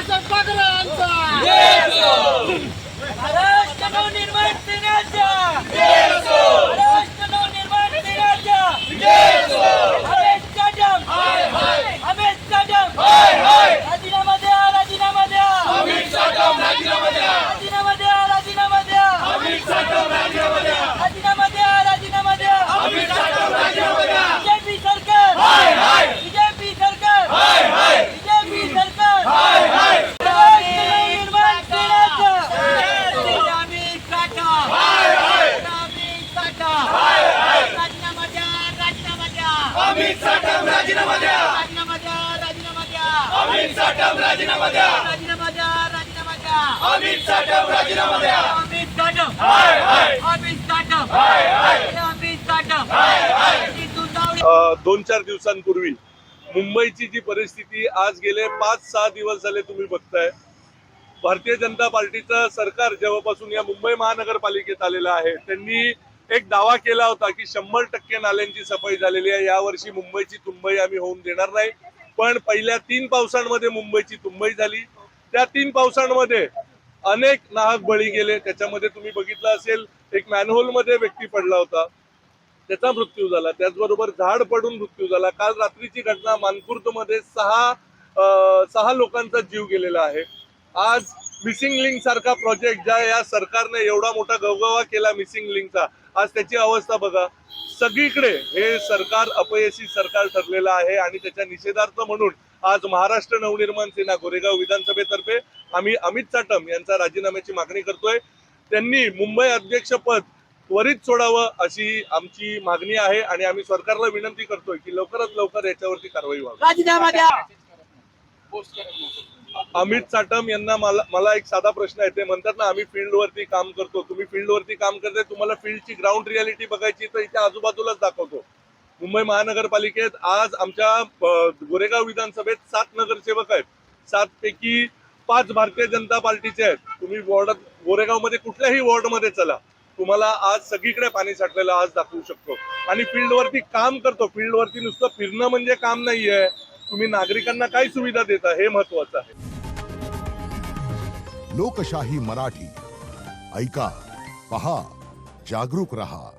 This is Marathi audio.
बाळासाहेब ठाकरे यांचा महाराष्ट्र नवनिर्माण सेनेचा महाराष्ट्र नवनिर्माण सेनेचा अमित कदम राजीनामा द्या राजीनामा द्या राजीनामा द्या राजीनामा द्या राजीनामा द्या राजीनामा द्या बीजेपी सरकार बीजेपी सरकार बीजेपी सरकार नवनिर्माण सेनेचा अमित काका राजीनामा द्या राजीनामा द्या अमित साटम राजीनामा द्या राजीनामा द्या राजीनामा द्या अमित साटम राजीनामा द्या राजीनामा द्या राजीनामा द्या अमित साटम राजीनामा द्या अमित काका हाय हाय अमित काका हाय हाय अमित काका हाय हाय 2-4 दिवसांपूर्वी मुंबईची जी परिस्थिती आज गेले 5-6 दिवस झाले तुम्ही बघताय. भारतीय जनता पार्टीचं सरकार जेव्हापासून या मुंबई महानगरपालिकेत आलेलं आहे त्यांनी एक दावा केला होता की 100% नाल्यांची सफाई झालेली आहे. यावर्षी मुंबईची तुंबई आम्ही होऊन देणार नाही. पण पहिल्या 3 पावसांमध्ये मुंबईची तुंबई झाली. त्या 3 पावसांमध्ये अनेक नाहक बळी गेले. त्याच्यामध्ये तुम्ही बघितलं असेल एक मॅनहोल मध्ये व्यक्ती पडला होता, त्याचा मृत्यू झाला. त्याचबरोबर झाड पडून मृत्यू झाला. काल रात्रीची घटना मानखुर्द मध्ये 6 लोकांचा जीव गेलेला आहे. आज मिसिंग लिंक सारखा प्रोजेक्ट ज्या या सरकारने एवढा मोठा गवगवा केला मिसिंग लिंकचा, आज त्याची अवस्था बघा. सगळीकडे हे सरकार अपयशी सरकार ठरलेलं आहे आणि त्याच्या निषेधार्थ म्हणून आज महाराष्ट्र नवनिर्माण सेना गोरेगाव विधानसभेतर्फे आम्ही अमित साटम यांचा राजीनाम्याची मागणी करतोय. त्यांनी मुंबई अध्यक्षपद त्वरित सोडावं अशी आमची मागणी आहे आणि आम्ही सरकारला विनंती करतोय की लवकरात लवकर याच्यावरती कारवाई व्हावी. राजीनामा द्या. अमित साटम यांना मला एक साधा प्रश्न आहे. ते म्हणतात ना आम्ही फील्डवरती काम करतो. तुम्ही फील्डवरती काम करताय, तुम्हाला फील्डची ग्राउंड रियालिटी बघायची तर इथे आजूबाजूलाच दाखवतो. मुंबई महानगरपालिकेत आज आमच्या गोरेगाव विधानसभेत 7 नगरसेवक आहेत. 7 पैकी 5 भारतीय जनता पार्टीचे आहेत. तुम्ही गोरेगाव मध्ये कुठल्याही वॉर्ड मध्ये चला, तुम्हाला आज सगळीकडे पाणी साठलेलं आज दाखवू शकतो. आणि फील्डवरती काम करतो. फील्डवरती नुसतं फिरणं म्हणजे काम नाहीये. तुम्ही नागरिकांना काय सुविधा देता हे महत्वाचं आहे. लोकशाही मराठी ऐका, पहा, जागरूक रहा.